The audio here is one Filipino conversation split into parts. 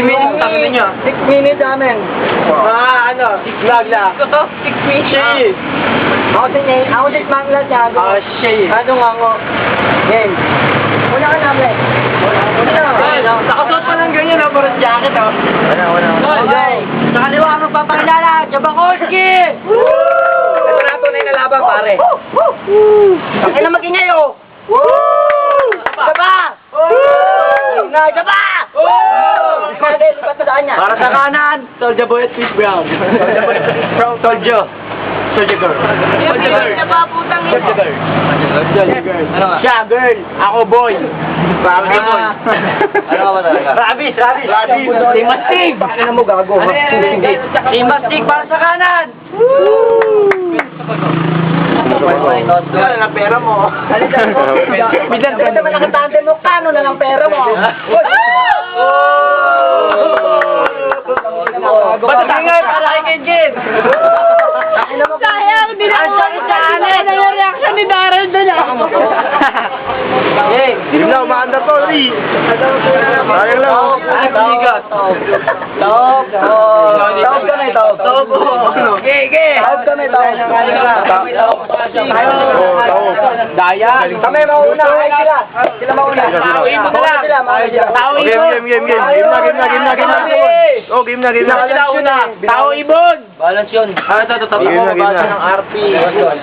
minutes, sabi ninyo. 6 minutes amin. Ano? Vlog lang. 6 minutes. Ako si Mangla siya. Shit. Ano nga ako? Game. Una ka namin. Una na. Nakasuot pa ng ganyan, parang jacket, oh. Okay. Sa kaliwa ang magpapakilala, Jabakoski! Ito na tunay na laban, pare. Bakit na magingay, oh? Jaba! Jaba! Lipat na saan niya? Para sa kanan, Soulja Boy at Chris Brown. Soulja Boy at Chris Brown. Soulja. Soulja girl. Soulja girl. Soulja girl. Soulja girl. Siya, girl. Ako, boy. Rabi, boy. Ano ka ba talaga? Rabi. Team Mastig. Ano mo gago? Team Mastig para sa kanan. Wala na pera mo. Bidan ka naman nakatante mo, kano na lang pera mo? Ba't ingay para kay Kenjin? Sayang, hindi na ako ano yung reaction ni Darren doon Hindi na umaanda to, Lee. Sayang lang. Bigat. Taob ka na ito. Taob. Gege. Taob ka na ito. Daya. Kami mauna. Ay sila. Sila mauna. Tawin mo na lang. Tao ibon. Game na. Oh, game na. Sila una. Tao ibon. Balance yun. Ito. Tabi mo. Balance ng RP.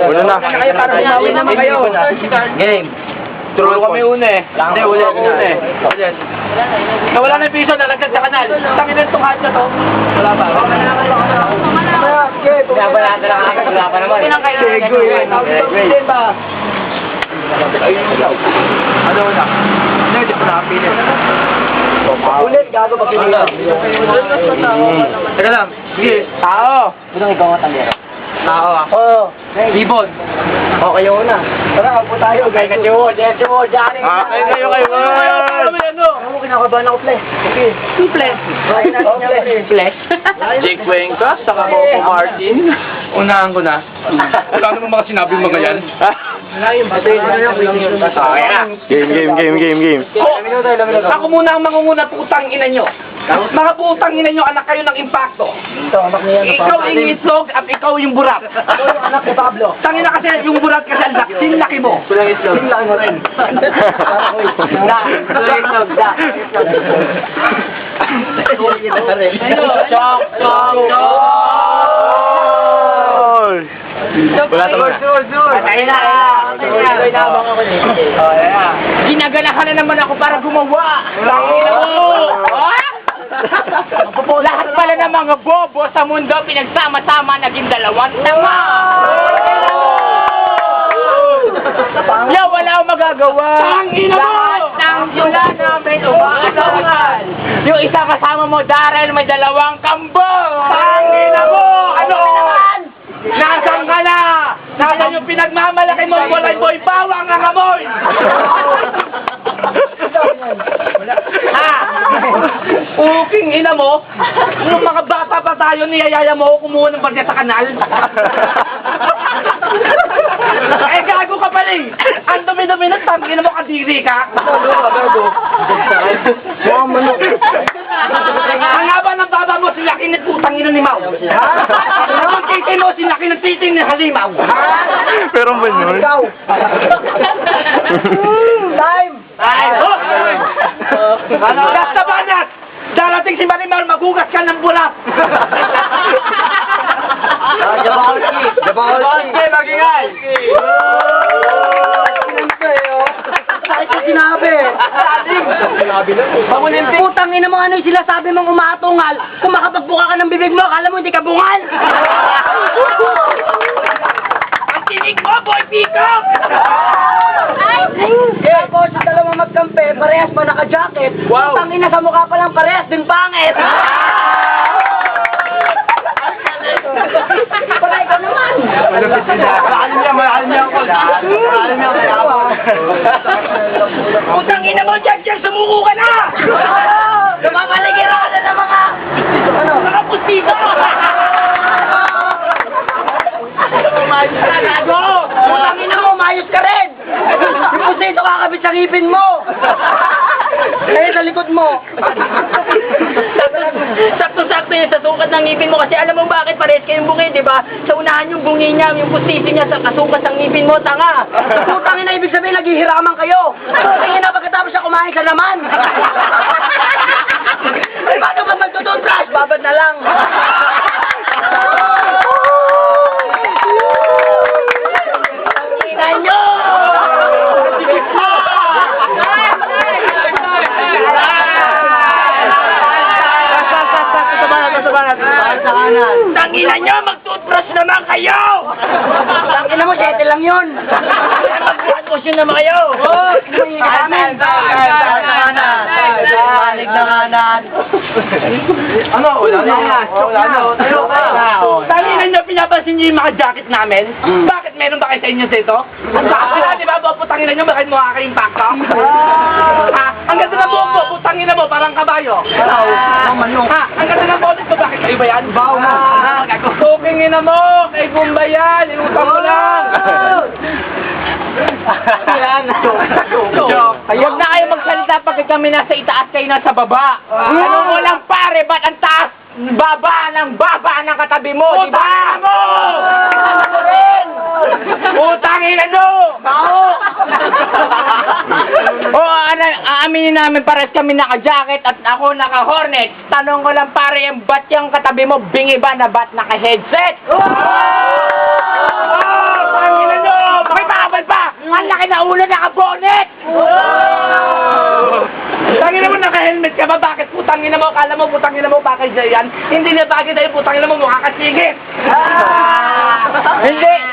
Wala na. Kayo para umawi naman kayo. Game. True kami una eh. Hindi, ulit. Nawala na yung piso, nalagdag sa kanal. Tangin ng tungkad na to. Wala pa. Wala pa naman. Ano na? Hindi pa nakapilit. Ulit, gago pa pinila. Teka lang. Sige. Tao. Budang ikaw nga tambira. Tao ako. Ibon. Okay yun na. Tara, upo tayo. Gaya ka tiyo. Diyan. Kayo. Ano mo kinakabahan ako, Ple? Okay. Simple. Simple. Jake Cuenca, saka Coco Martin. Unahan ko na. Wala naman mga sinabi mga yan. Game. Ako muna ang mangunguna, putang ina nyo. Mga putang ina nyo, anak kayo ng impacto. Ito, anak niya. Ikaw yung itlog at ikaw yung burat. Ito yung anak ni Pablo. Tangina kasi yung burat kasi ang laki mo. Kulang itlog. Kulang mo rin. Wala naman. Ginaganahan na naman ako para gumawa. Tangina mo. Lahat pala ng mga bobo sa mundo pinagsama-sama naging dalawang tama. Ya, wala akong magagawa. Lahat ng tula namin umaalangan. Yung isa kasama mo, Darrell, may dalawang kambong. Tangina mo! Ano? Nasaan ka na? Nasaan yung pinagmamalaki mo? Walay boy bawang ang amoy! Uking ina mo, nung mga bata pa tayo, niyayaya mo ako kumuha ng bagya sa kanal. Eh, gago ka pala eh. Ang dumi-dumi ng tangin mo, kadiri ka. Ang haba ng baba mo, silaki ng putang ina ni Mau. Ang titi mo, silaki ng titi ni Halimaw. Pero ba yun? Time! Basta banat! Darating si Marimar, magugas ka ng bulat! Jabakoski, magingay! Kahit yung sinabi. Putang ina mo, ano yung sila sabi mong umatungal? Kung makapagbuka ka ng bibig mo, akala mo hindi ka bungal? Ang tinig mo, boy peacock! Kaya po sa dalawang magkampe, parehas pa naka-jacket. Wow. Putang ina sa mukha pa lang parehas din pangit. Para ikaw naman. Mahal niya ako. Putang ina mo, Jack, sumuko ka na! Lumamaligira ka na ng mga pustito! Putang ina mo, mayos ka rin! Yung pusito kakabit sa ngipin mo! Eh, sa likod mo! yun sa sukat ng ngipin mo kasi alam mo bakit pares kayong bungi, di ba? Sa unahan yung bungi niya, yung pustiso niya sa kasukat ng ngipin mo, tanga. Putangin na ibig sabihin, naghihiraman kayo. Putangin na pagkatapos siya kumain sa laman. Ay, paano ba magtututbrush? Babad na lang. Ina nyo! Tangina nyo, mag-toothbrush naman kayo! Tangina mo, 7 lang yun. Mag-toothbrush yun naman kayo. Balik na kanan. Ano? Wala na. Tangina nyo, pinapansin nyo yung mga jacket namin? Bakit meron ba kayo sa inyo dito? Ang sakto, di ba? Putangin na nyo, bakit mukha kayong pakto? Ang ganda na buhok mo, putangin na mo, parang kabayo. Ang ganda na boses ko, bakit kayo ba yan? Baw mo. Tukingin na mo, kay Gumba yan, inutang mo lang. Huwag na kayo magsalita pag kami nasa itaas kayo nasa baba. Ano mo lang pare, ba't ang taas? Baba ng katabi mo, di ba? Mo! Ano rin? Utangin na no! Aaminin namin pares kami naka-jacket at ako naka-hornet. Tanong ko lang pare, yung ba't yung katabi mo bingi ba na ba't naka-headset? Utangin na no! Pakipakabal pa! Ang laki na ulo naka-bonnet! Putangin mo, naka-helmet ka ba? Bakit putangin mo? Kala mo putangin mo, bakit yan? Hindi na bakit tayo putangin mo, mukha kasingit!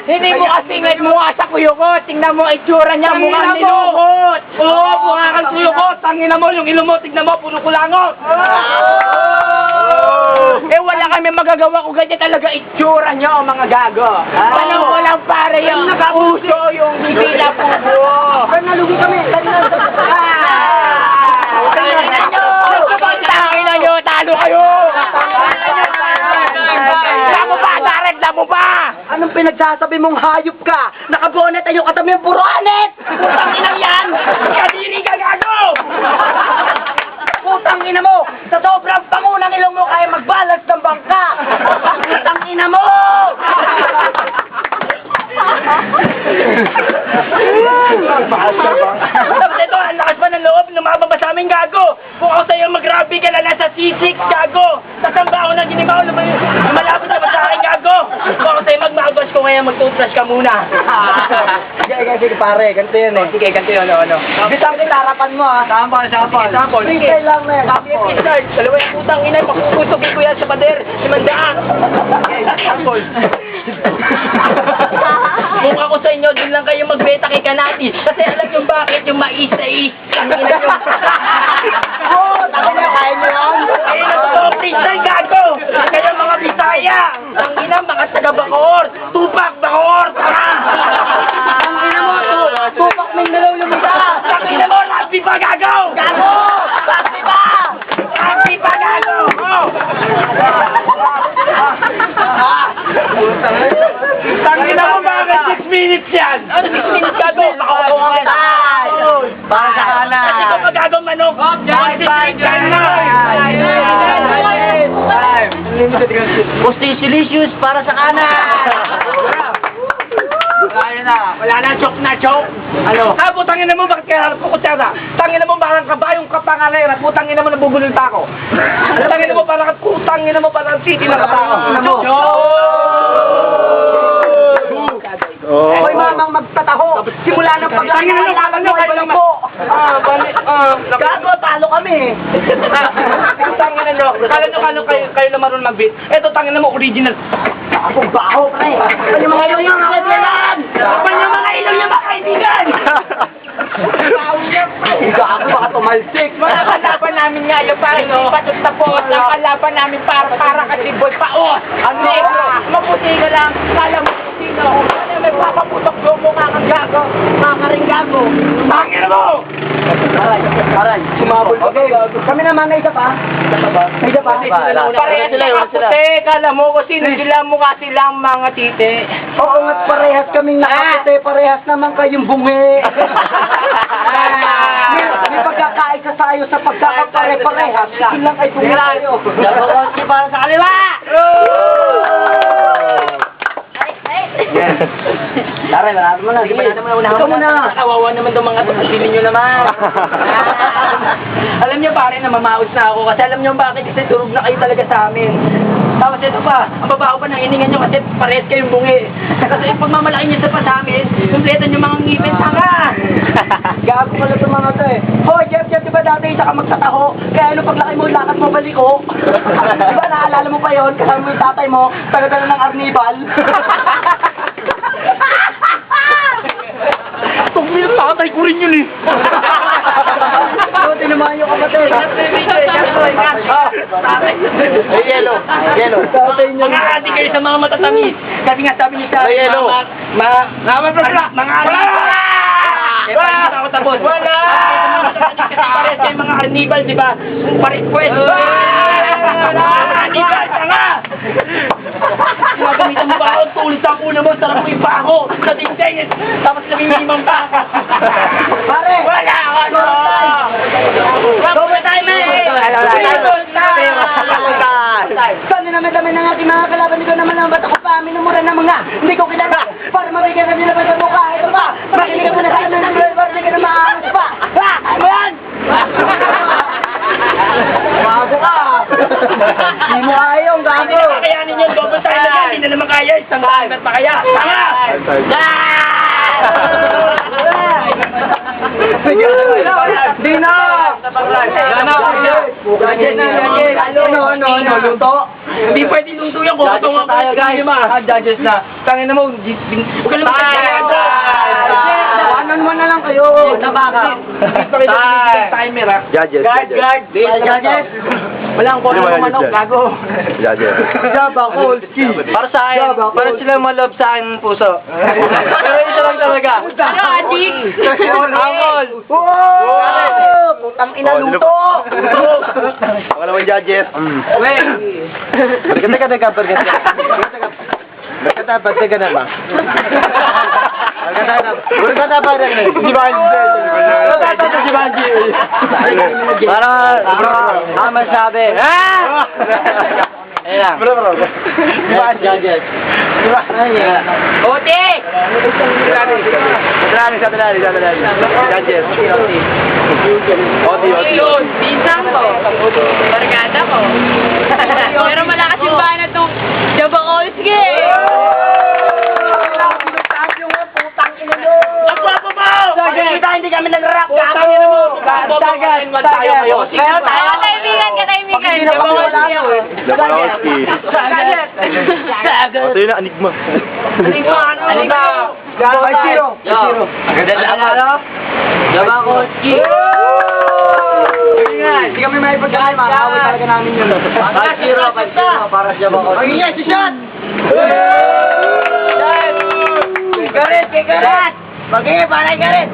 Hindi mo kasingit, mukha sa kuyukot. Tingnan mo, itsura niya, mukha nilukot. Oo, mukha kang kuyukot. Tangin mo, yung ilong mo, tingnan mo, puno kulangot. Eh, wala kami magagawa kung ganyan talaga itsura niyo, mga gago. Tanong ko lang pare yung puso, yung hindi na puso. Nalugi kami. Tangin na nyo, talo kayo! Damo pa, Darek, damo pa! Anong pinagsasabi mong hayop ka? Nakabonet ay yung katabi yung puro anet! Putang ina yan! Kadiri ka gago! Putang ina mo! Sa sobrang pango ng ilong mo kaya magbalas ng bangka! Putang ina mo! Tapos ito, ang lakas pa ng loob, lumababa sa aming gago! Kung ako sa'yo mag-rabi ka na nasa C6, gago! Sasamba ako ng ginibaw, malapit na ba sa akin, gago? Kung ako sa'yo mag-magos ko ngayon, mag-toothbrush ka muna! Sige pare, ganito yun eh. Sige, ganito yun, ano? Bisang kita harapan mo ha. Sample. Freestyle lang na yan. Freestyle. Dalawa yung putang ina, pakukusogin ko yan sa pader. 500. Sample. Kung ako sa inyo, dun lang kayo magbeta kay Kanati. Kasi alam nyo bakit yung mais-sais. Ang ina nyo. Oo, tapos na kaya nyo yan. Ayun ang mga freestyle gago. Kaya mga Bisaya. Ang ina, mga taga-Bacoor. Tupac, Bacoor. Tara. Ang ina mo, tupak Mindanao lumita. Ang ina mo, Raspi pa gago. Gago! Pasti ba? Raspi pa gago. Tangina mo, bakit 6 minutes yan? Ano 6 minutes gago? Nakakuha kita. Para sa kanan. Kasi kung magagawang manok, Postilicious para sa kanan. Wala na, choke. Ano? Putangin na mo, bakit kaya harap ko kutsara? Tangin na mo, parang kabayong kapangalera. Putangin na mo, nabubulol pa ako. Tangin na mo, parang putangin na mo, parang city na katao. Hoy mamang magtataho. Simula ng Tangin na mo, kalang nyo, kayo lang mo. Gago, talo kami. Tangin na nyo, kalang kayo na marunong mag-beat. Eto, tangin na mo, original. Ang baho, pre. Ano yung mga ilong niya, mga kaibigan? Ano yung mga ilong niya, mga kaibigan? Gago, baka tumalsik. Mga kalaban namin nga yung parang patos na po. Ang kalaban namin para katibol pa. Ang negro. Maputi ka lang. Kala mo sino. Ano may papaputok ko mo kang gago. Makaring gago. Tangin mo! Aray, sumabol. Okay, kami naman, may isa pa. May isa pa. Parehas sila puti. Kala mo kung sino sila mukha silang mga titi. Oo nga, parehas kaming nakaputi. Parehas naman kayong bungi. may pagkakaisa tayo sa pagkakapare-parehas. Yun lang ay tayo. Jabakoski para sa kaliwa! Tara, marami mo na. Sige, ikaw muna. Kawawa naman itong mga tapasilin nyo naman. Alam niyo pare na mamaos na ako kasi alam niyo bakit kasi turog na kayo talaga sa amin. Tapos ito pa, ang babaho pa ng hiningan niyo kasi parehas kayong bungi. Kasi pag mamalaki niyo sa pa sa amin, kumpletan yung mga ngipin tanga. Gago pala itong mga to eh. Hoy, Jeff, di ba dati isa ka magsataho? Kaya ano paglaki mo, lakad mo baliko? Di ba naalala mo pa yon? Kasama mo yung tatay mo, taga-dala ng arnibal. Tugmil, tatay ko rin yun eh. So, tinamaan yung kapatid. Ay, yellow. Yellow. Mga ati kayo sa mga matatamis. Kasi nga sabi niyo sa Ay, yellow. mga ati. Wala! Ako tapos. Wala! Kasi pares kayo mga carnival, di ba? Pares pwes. Wala! Carnival, tanga! Ginagamitan mo ba ako? Tulis ang una mo, sarap mo yung pako sa dingding. Tapos namimimang pa. Pare! Wala! Ano? Double time eh! Double time! Saan na naman naman ng ating mga kalaban nito naman ang ba't ako pa minumura ng mga hindi ko kilala para mabigyan kami naman sa mukha. Ito ba? Makinig mo na sa amin ng blur para hindi ka na maangas pa. Ha? Ano yan? Bago ka! Hindi mo kaya yung Hindi gago. na kakayanin yun, double time na yan. Hindi na naman kaya, isang timer pa kaya. Tanga! Di na! Ano, luto? Hindi pwede luto yan kung ito nga tayo, guys. Judges na. Tangin na mo, huwag ka naman Tawanan mo na lang kayo. Nabaka. Timer ha. Judges. Guard. Judges. Walang kono ng manok, gago. Judges. Jabakolski. Para sa akin, para sila malove sa akin ng puso. Pero isa lang talaga. Ano, adik? Angkol! Putang ina luto. Ako naman judges. Teka na ba? Si Banji. Para masabi. Ayan lang. Judges. Ote! Sa talali. Judges. Yun, pinsan ko. Barkada ko. Pero malakas yung bana itong Jabakolski. Hindi kami nag-rap. Kaibigan. Jabakolski. Ito yun ang enigma. Ay, zero. Jabakolski. Hindi kami may pagkain, makakawal talaga namin yun. 5-0 para sa Jabakolski. Mag-ingay, si Shot! Karet! Mag-ingay, para karet!